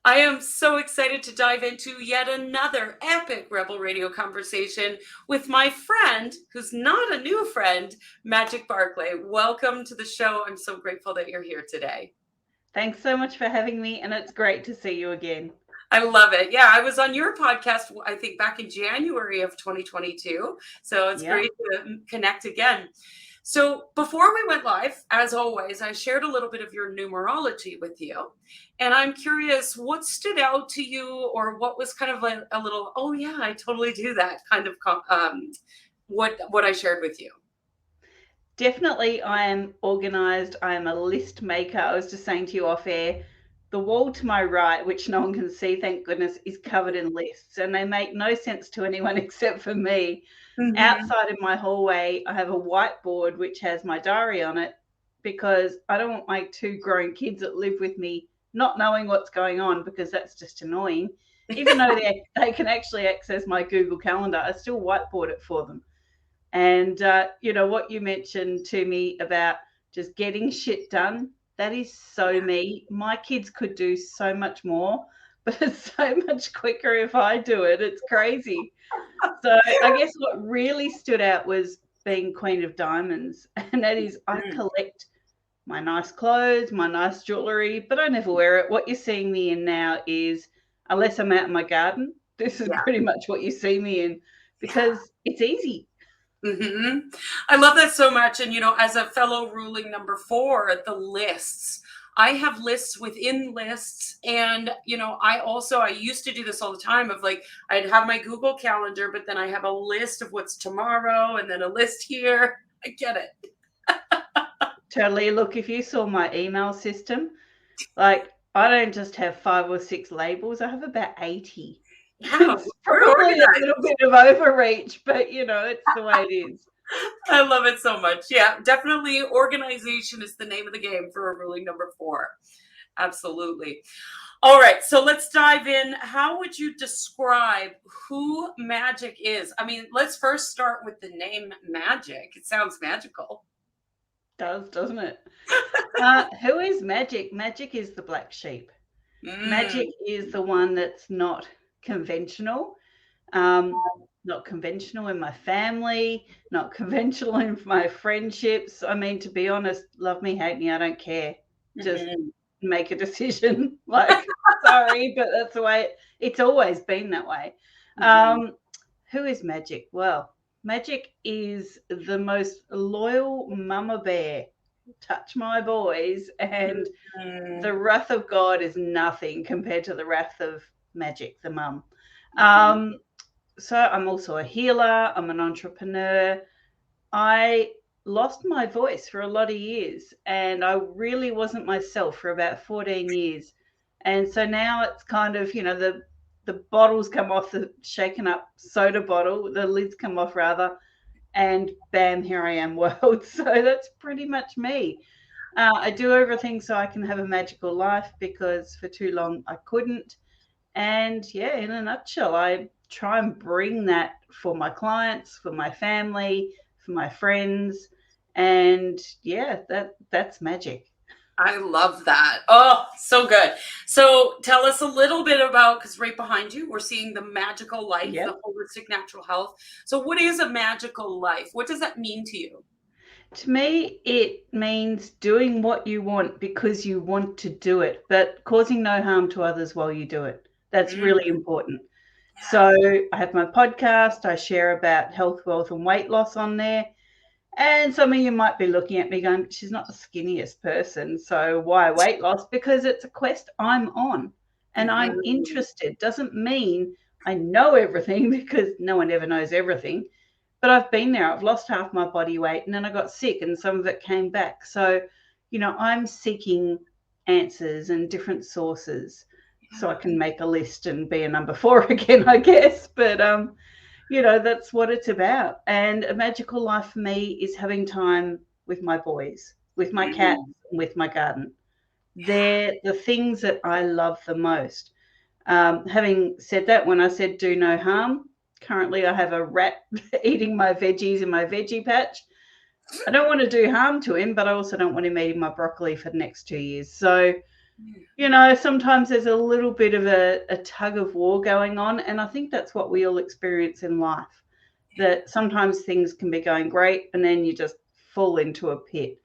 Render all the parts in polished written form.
I am so excited to dive into yet another epic Rebel Radio conversation with my friend, who's not a new friend, Magic Barclay. Welcome to the show. I'm so grateful that you're here today. Thanks so much for having me, and it's great to see you again. I love it. Yeah, I was on your podcast, I think back in January of 2022. So it's Yeah, great to connect again. So before we went live, as always, I shared a little bit of your numerology with you. And I'm curious what stood out to you, or what was kind of like a little, oh yeah, I totally do that kind of what I shared with you. definitely. I am organized. I am a list maker. I was just saying to you off air, the wall to my right, which no one can see, thank goodness, is covered in lists, and they make no sense to anyone except for me. Hmm. Outside in my hallway, I have a whiteboard which has my diary on it because I don't want my two grown kids that live with me not knowing what's going on, because that's just annoying. Even though they can actually access my Google Calendar, I still whiteboard it for them. And, what you mentioned to me about just getting shit done, that is so Yeah. me. My kids could do so much more, but it's so much quicker if I do it. It's crazy. So I guess what really stood out was being Queen of Diamonds. And that is, I Mm. collect my nice clothes, my nice jewelry, but I never wear it. What you're seeing me in now is, unless I'm out in my garden, this is Yeah. pretty much what you see me in, Yeah. because it's easy. Hmm. I love that so much. And, as a fellow ruling number four, the lists, I have lists within lists. And, I used to do this all the time of like, I'd have my Google Calendar, but then I have a list of what's tomorrow and then a list here. I get it. Totally. Look, if you saw my email system, like, I don't just have 5 or 6 labels, I have about 80. Yeah, It's we're probably a organized. little bit of overreach, but, it's the way it is. I love it so much. Yeah, definitely organization is the name of the game for a ruling number four. Absolutely. All right, so let's dive in. How would you describe who Magic is? I mean, let's first start with the name Magic. It sounds magical. Does, doesn't it? Who is Magic? Magic is the black sheep. Mm, Magic is the one that's not conventional. Um, Not conventional in my family, not conventional in my friendships. I mean, to be honest, love me, hate me, I don't care. Just mhm, make a decision. Like, sorry, but that's the way it's always been that way. mhm, Um, who is Magic? Well, Magic is the most loyal mama bear. Touch my boys, and mhm, the wrath of God is nothing compared to the wrath of Magic, the mum. mhm. Um, so I'm also a healer, I'm an entrepreneur. I lost my voice for a lot of years, and I really wasn't myself for about 14 years. And so now it's kind of, the bottles come off, the shaken up soda bottle, the lids come off rather, and bam, here I am, world. So that's pretty much me. I do everything so I can have a magical life, because for too long I couldn't. And yeah, in a nutshell, I try and bring that for my clients, for my family, for my friends. And yeah, that's magic. I love that. Oh, so good. So tell us a little bit about, because right behind you, we're seeing the magical life, Yep. the holistic natural health. So, what is a magical life? What does that mean to you? To me, it means doing what you want because you want to do it, but causing no harm to others while you do it. That's really Mm, important. yeah. So I have my podcast. I share about health, wealth, and weight loss on there. And some of you might be looking at me going, she's not the skinniest person, so why weight loss? Because it's a quest I'm on and I'm Mhm. interested. Doesn't mean I know everything, because no one ever knows everything. But I've been there. I've lost half my body weight, and then I got sick and some of it came back. So, I'm seeking answers and different sources so I Yeah. can make a list and be a number four again, I guess. But that's what it's about. And a magical life for me is having time with my boys, with my cats, Mhm. and with my garden. They're the things that I love the most. Having said that, when I said do no harm, currently I have a rat eating my veggies in my veggie patch. I don't want to do harm to him, but I also don't want him eating my broccoli for the next 2 years. So, You know, sometimes there's a little bit of a tug of war going on, and I think that's what we all experience in life, that sometimes things can be going great and then you just fall into a pit.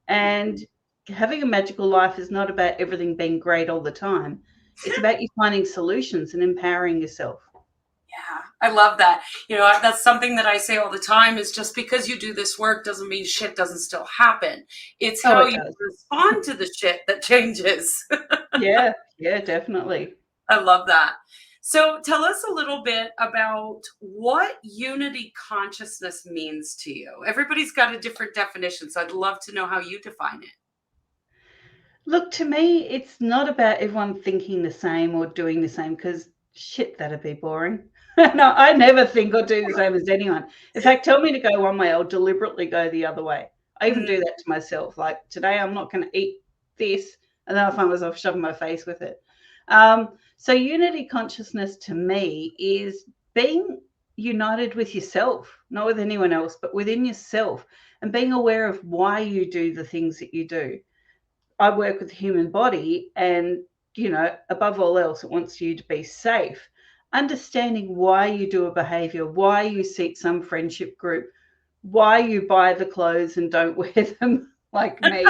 And having a magical life is not about everything being great all the time. It's about you finding solutions and empowering yourself. Yeah, I love that. That's something that I say all the time is just because you do this work doesn't mean shit doesn't still happen. It's Oh, how it you does. respond to the shit that changes. Yeah, yeah, definitely. I love that. So tell us a little bit about what unity consciousness means to you. Everybody's got a different definition, so I'd love to know how you define it. Look, to me, it's not about everyone thinking the same or doing the same because shit, that'd be boring. No, I never think or do the same as anyone. In fact, tell me to go one way, I'll deliberately go the other way. I even do Mm, that to myself. Like today, I'm not going to eat this, and then I find myself shoving my face with it. So, unity consciousness to me is being united with yourself, not with anyone else, but within yourself, and being aware of why you do the things that you do. I work with the human body, and, above all else, it wants you to be safe. Understanding why you do a behavior, why you seek some friendship group, why you buy the clothes and don't wear them like me.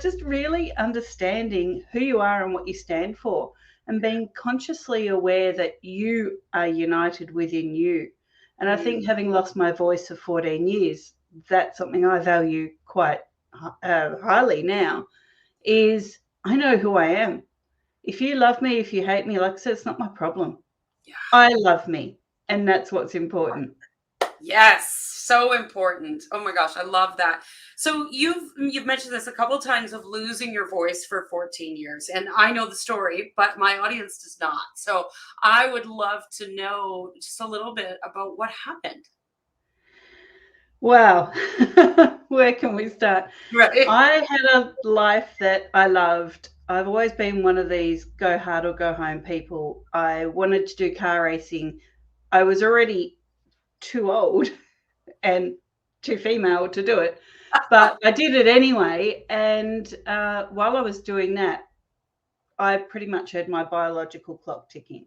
Just really understanding who you are and what you stand for, and being consciously aware that you are united within you. And I think mm, having lost my voice for 14 years, that's something I value quite highly now, is I know who I am. If you love me, if you hate me, like I said, it's not my problem. yeah. I love me, and that's what's important. Yes, so important. Oh my gosh, I love that. So you've mentioned this a couple times of losing your voice for 14 years, and I know the story, but my audience does not. So I would love to know just a little bit about what happened. Wow. Where can we start? Right. I had a life that I loved. I've always been one of these go hard or go home people. I wanted to do car racing. I was already too old and too female to do it, but I did it anyway. And while I was doing that, I pretty much had my biological clock ticking.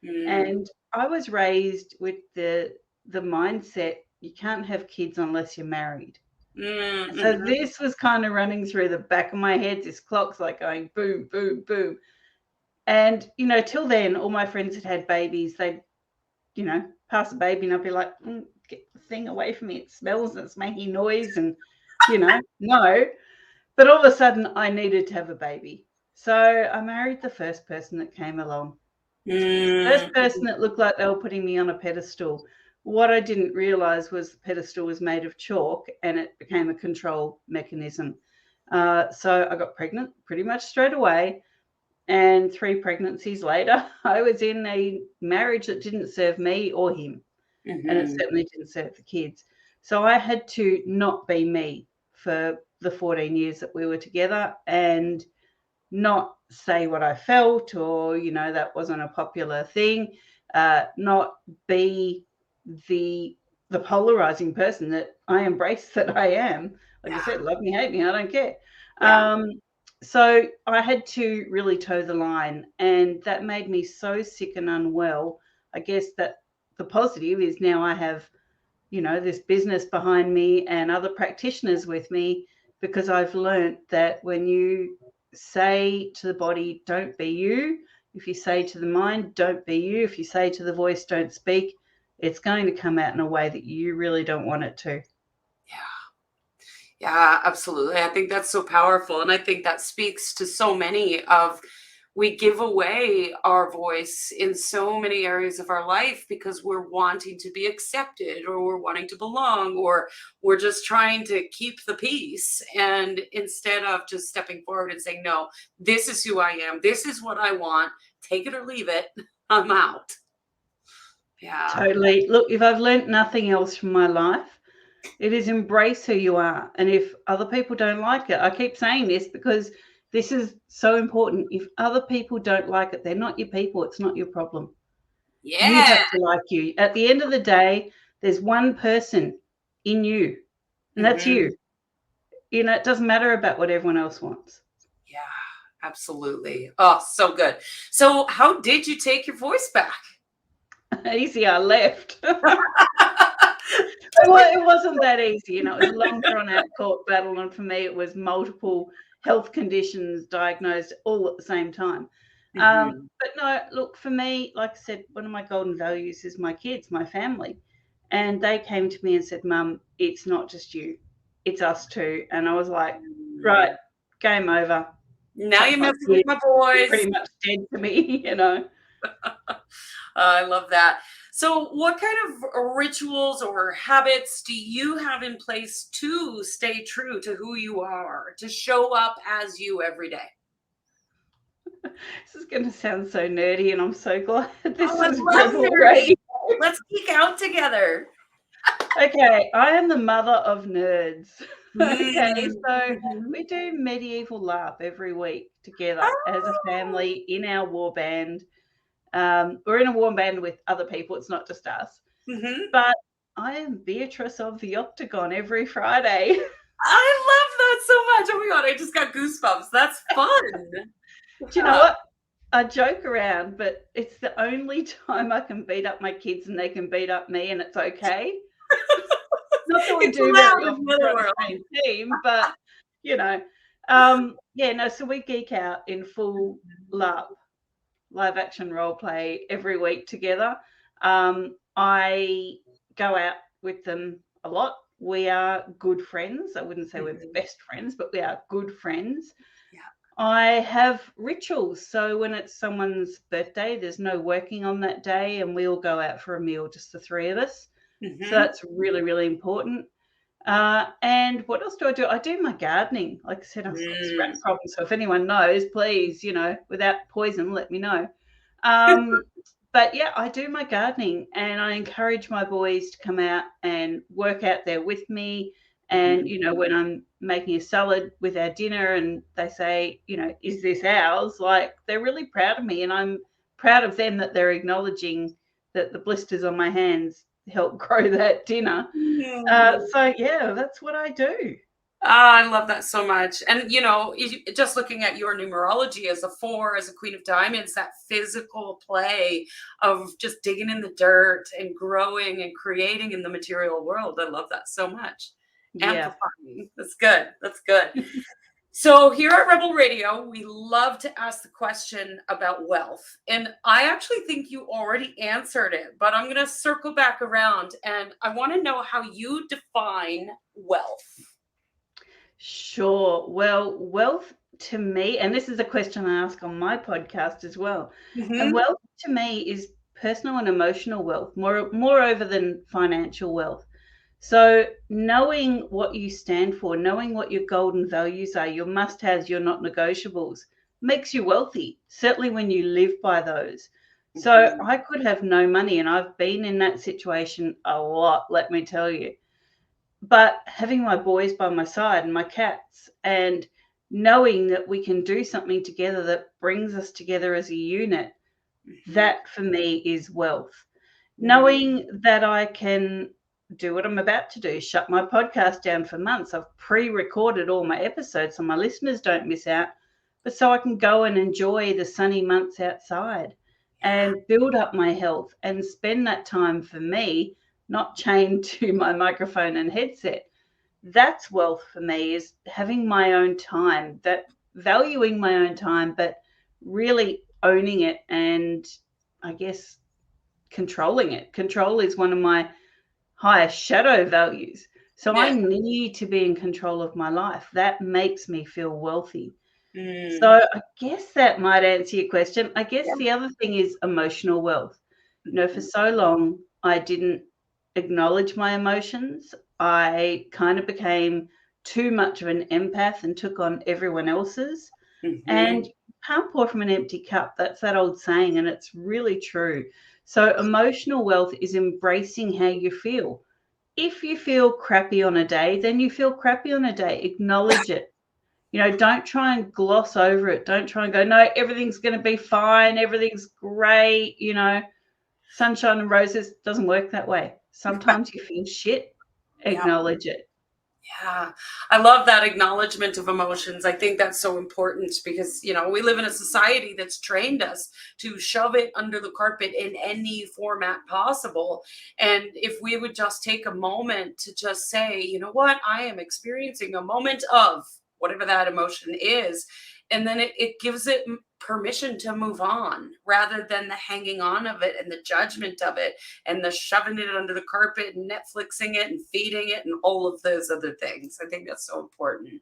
Mm, And I was raised with the mindset you can't have kids unless you're married. mm, And so mhm. this was kind of running through the back of my head. This clock's like going boom, boom, boom. And, till then, all my friends had babies. They'd, pass a baby and I'd be like, get the thing away from me. It smells and it's making noise. And, no. But all of a sudden, I needed to have a baby. So I married the first person that came along. First Mm, person that looked like they were putting me on a pedestal. What I didn't realize was the pedestal was made of chalk and it became a control mechanism. So I got pregnant pretty much straight away. And 3 pregnancies later, I was in a marriage that didn't serve me or him. And it mhm. certainly didn't serve the kids. So I had to not be me for the 14 years that we were together, and not say what I felt, or, that wasn't a popular thing, not be the polarizing person that I embrace that I am. Like I Yeah, said, love me, hate me, I don't care. yeah. Um, so I had to really toe the line, and that made me so sick and unwell. I guess that the positive is now I have, this business behind me and other practitioners with me, because I've learnt that when you say to the body, don't be you, if you say to the mind, don't be you, if you say to the voice, don't speak, it's going to come out in a way that you really don't want it to. Yeah. Yeah, absolutely. I think that's so powerful. And I think that speaks to so many of we give away our voice in so many areas of our life because we're wanting to be accepted or we're wanting to belong or we're just trying to keep the peace. And instead of just stepping forward and saying, no, this is who I am, this is what I want, take it or leave it, I'm out. Yeah. Totally. Look, if I've learnt nothing else from my life, it is embrace who you are. And if other people don't like it, I keep saying this because this is so important. If other people don't like it, they're not your people. It's not your problem. You Yeah. have to like you. At the end of the day, there's one person in you, and that's Mhm. you. It doesn't matter about what everyone else wants. Yeah. Absolutely. Oh, so good. So how did you take your voice back? Easy, I left. Well, it wasn't that easy, you know, it was a long drawn out court battle, and for me it was multiple health conditions diagnosed all at the same time. Mhm. But no, look, for me, like I said, one of my golden values is my kids, my family. And they came to me and said, Mum, it's not just you, it's us too. And I was like, right, Mm. game over. Now Chuck you're my messing with kids, my they're boys. pretty much dead to me, you know. I love that. So, what kind of rituals or habits do you have in place to stay true to who you are, to show up as you every day? This is going to sound so nerdy, and I'm so glad Oh, this I is love Rebel nerdy. Radio. Let's geek out together. Okay, I am the mother of nerds. Okay, Mm, so mhm. we do medieval LARP every week together as a Oh, family in our war band. We're in a war band with other people, it's not just us. mhm. But I am Beatrice of the Octagon every Friday. I love that so much. Oh my god, I just got goosebumps. That's fun. Do you know Yeah. what? I joke around, but it's the only time I can beat up my kids and they can beat up me and it's okay. Not that we It's do allowed very in the often, other we're on world. the same team, but, you know, yeah, no, so we geek out in full LARP, live action role play, every week together. I go out with them a lot. We are good friends. I wouldn't say we're Mhm. best friends, but we are good friends. Yeah. I have rituals. So when it's someone's birthday, there's no working on that day, and we all go out for a meal, just the three of us. So Mhm. that's really, really important. And what else do? I do my gardening. Like I said, I've got this rat Mm. problem. So if anyone knows, please, you know, without poison, let me know. Um, but yeah, I do my gardening and I encourage my boys to come out and work out there with me. And, Mhm. you know, when I'm making a salad with our dinner and they say, you know, is this ours? Like they're really proud of me and I'm proud of them that they're acknowledging that the blisters on my hands help grow that dinner. Mm. So yeah, that's what I do. Ah, I love that so much. And just looking at your numerology as a four, as a queen of diamonds, that physical play of just digging in the dirt and growing and creating in the material world. I love that so much. Yeah. Amplifying. That's good. That's good. So here at Rebel Radio, we love to ask the question about wealth. And I actually think you already answered it, but I'm going to circle back around and I want to know how you define wealth. Sure. Well, wealth to me, and this is a question I ask on my podcast as well. And Mhm. wealth to me is personal and emotional wealth, moreover than financial wealth. So knowing what you stand for, knowing what your golden values are, your must-haves, your not negotiables, makes you wealthy, certainly when you live by those. So Mhm. I could have no money, and I've been in that situation a lot, let me tell you. But having my boys by my side and my cats and knowing that we can do something together that brings us together as a unit, Mhm. that for me is wealth. Mm. Knowing that I can do what I'm about to do, shut my podcast down for months. I've pre-recorded all my episodes so my listeners don't miss out, but so I can go and enjoy the sunny months outside Yeah. and build up my health and spend that time for me, not chained to my microphone and headset. That's wealth for me, is having my own time, that valuing my own time, but really owning it and I guess controlling it. Control is one of my highest shadow values. So I Yeah. need to be in control of my life. That makes me feel wealthy. Mm. So I guess that might answer your question. I guess Yeah. the other thing is emotional wealth. You know, for Mhm. so long, I didn't acknowledge my emotions. I kind of became too much of an empath and took on everyone else's. And Mhm. you can't pour from an empty cup. That's that old saying, and it's really true. So, emotional wealth is embracing how you feel. If you feel crappy on a day, then you feel crappy on a day. Acknowledge it. You know, don't try and gloss over it. Don't try and go, no, everything's going to be fine. Everything's great. You know, sunshine and roses doesn't work that way. Sometimes you feel shit. Yeah. Acknowledge it. Yeah, I love that acknowledgement of emotions. I think that's so important because, we live in a society that's trained us to shove it under the carpet in any format possible. And if we would just take a moment to just say, you know what, I am experiencing a moment of whatever that emotion is, and then it gives it permission to move on rather than the hanging on of it and the judgment of it and the shoving it under the carpet and Netflixing it and feeding it and all of those other things. I think that's so important.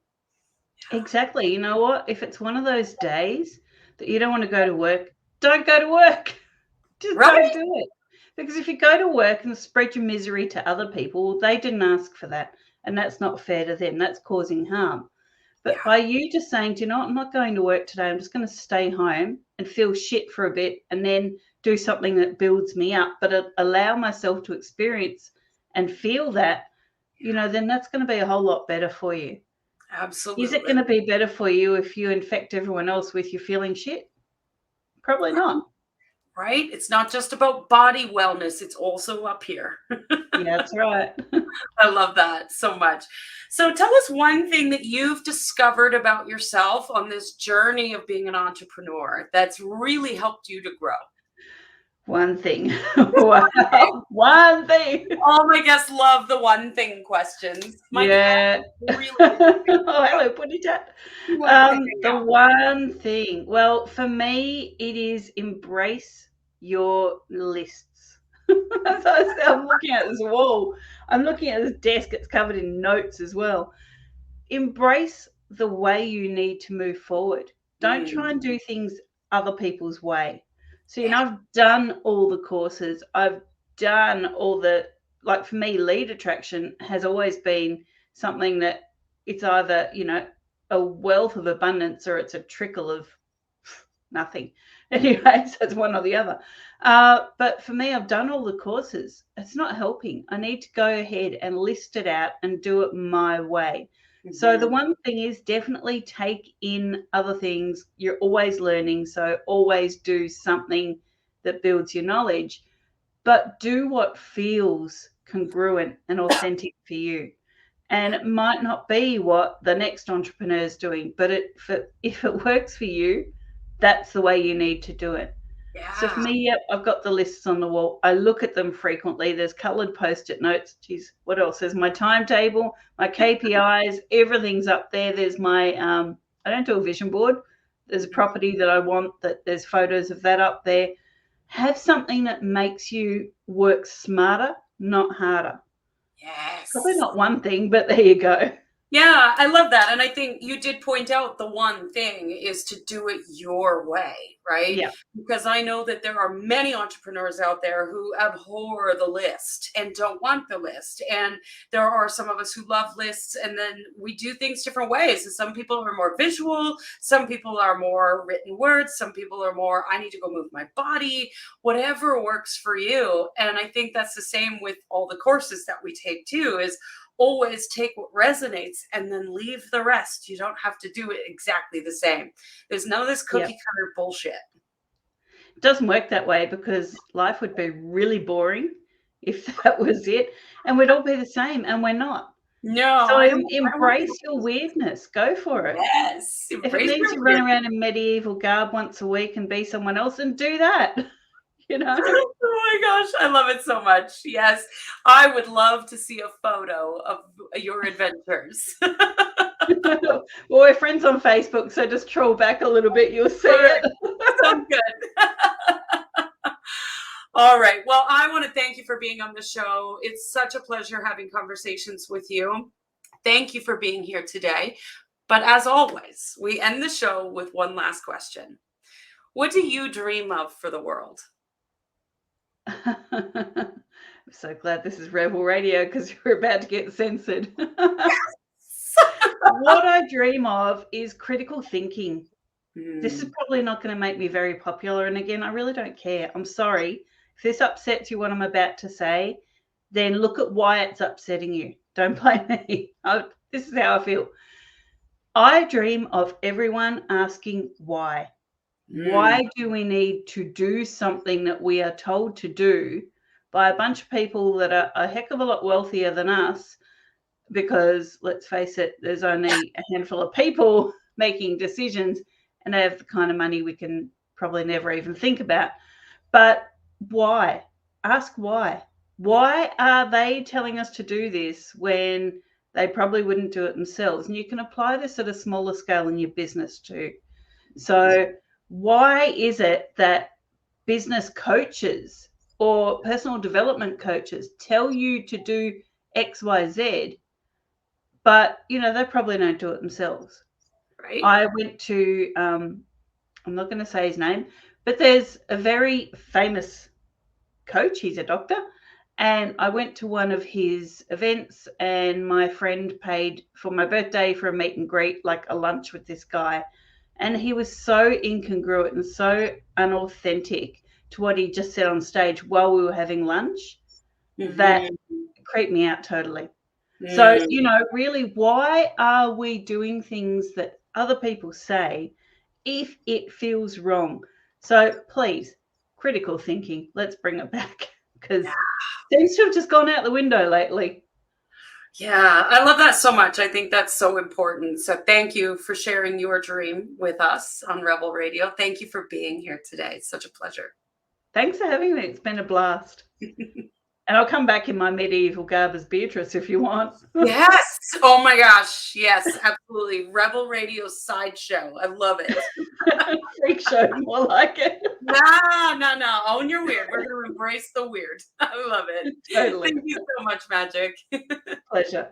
Exactly. You know what? If it's one of those days that you don't want to go to work, don't go to work. Just don't Right? do it. Because if you go to work and spread your misery to other people, they didn't ask for that. And that's not fair to them. That's causing harm. But Yeah. by you just saying, do you know what, I'm not going to work today, I'm just going to stay home and feel shit for a bit and then do something that builds me up, but allow myself to experience and feel that, then that's going to be a whole lot better for you. Is it Absolutely. going to be better for you if you infect everyone else with you feeling shit? Probably Right. not. Right? It's not just about body wellness, it's also up here. Yeah, that's right. I love that so much. So tell us one thing that you've discovered about yourself on this journey of being an entrepreneur that's really helped you to grow. One thing. Wow. One thing. All my guests love the one thing questions. My cat Yeah. really Oh, hello, Putty Chat. he wants to hang The out. one thing, well, for me, it is embrace your lists. So I'm looking at this wall. I'm looking at this desk. It's covered in notes as well. Embrace the way you need to move forward. Don't try and Mm, do things other people's way. So, yeah, I've done all the courses, I've done all like for me, lead attraction has always been something that it's either, a wealth of abundance or it's a trickle of nothing. Anyway, so it's one or the other. But for me, I've done all the courses. It's not helping. I need to go ahead and list it out and do it my way. So the mhm, one thing is definitely take in other things. You're always learning, so always do something that builds your knowledge, but do what feels congruent and authentic for you. And it might not be what the next entrepreneur is doing, but if it works for you, that's the way you need to do it. So for yeah, me, yep, I've got the lists on the wall. I look at them frequently. There's coloured post-it notes. Geez, what else? There's my timetable, my KPIs, everything's up there. There's my I don't do a vision board. There's a mhm, property that I want that there's photos of that up there. Have something that makes you work smarter, not harder. Probably yes. not one thing, but there you go. Yeah, I love that. And I think you did point out the one thing is to do it your way, right? Yeah, Because I know that there are many entrepreneurs out there who abhor the list and don't want the list. And there are some of us who love lists and then we do things different ways. And some people are more visual, some people are more written words, some people are more, I need to go move my body, whatever works for you. And I think that's the same with all the courses that we take too, is always take what resonates and then leave the rest. You don't have to do it exactly the same. There's none of this yeah. cookie cutter bullshit. It doesn't work that way because life would be really boring if that was it, and we'd all be the same, and we're not. No, So I don't want embrace people. your weirdness. Go for it. Yes, If it embrace means your you run weird. around in medieval garb once a week and be someone else, and do that. You know. Oh my gosh, I love it so much. Yes, I would love to see a photo of your adventures. Well, we're friends on Facebook, so just troll back a little bit. You'll see Perfect. it. Sounds good. All right. Well, I want to thank you for being on the show. It's such a pleasure having conversations with you. Thank you for being here today. But as always, we end the show with one last question. What do you dream of for the world? I'm so glad this is Rebel Radio because you're about to get censored. What I dream of is critical thinking. This is Hmm. probably not going to make me very popular. And again, I really don't care. I'm sorry. If this upsets you, what I'm about to say, then look at why it's upsetting you. Don't blame me. This is how I feel. I dream of everyone asking why. Hmm. Why do we need to do something that we are told to do by a bunch of people that are a heck of a lot wealthier than us, because let's face it, there's only a handful of people making decisions, and they have the kind of money we can probably never even think about. But why? Ask why. Why are they telling us to do this when they probably wouldn't do it themselves? And you can apply this at a smaller scale in your business too. So why is it that business coaches or personal development coaches tell you to do XYZ, but they probably don't do it themselves? Right. I went to I'm not going to say his name, but there's a very famous coach. He's a doctor. And I went to one of his events, and my friend paid for my birthday for a meet and greet, like a lunch with this guy. And he was so incongruent and so unauthentic to what he just said on stage while we were having lunch that creeped me out totally. So, really, why are we doing things that other people say if it feels wrong? So please, critical thinking, let's bring it back, because it seems to have just gone out the window lately. Yeah, I love that so much. I think that's so important. So thank you for sharing your dream with us on Rebel Radio. Thank you for being here today. It's such a pleasure. Thanks for having me. It's been a blast. And I'll come back in my medieval garb as Beatrice if you want. Yes. Oh my gosh. Yes, absolutely. Rebel Radio sideshow. I love it. Freak show, more like it. No. Own your weird. We're going to embrace the weird. I love it. Totally. Thank you so much, Magic. Pleasure.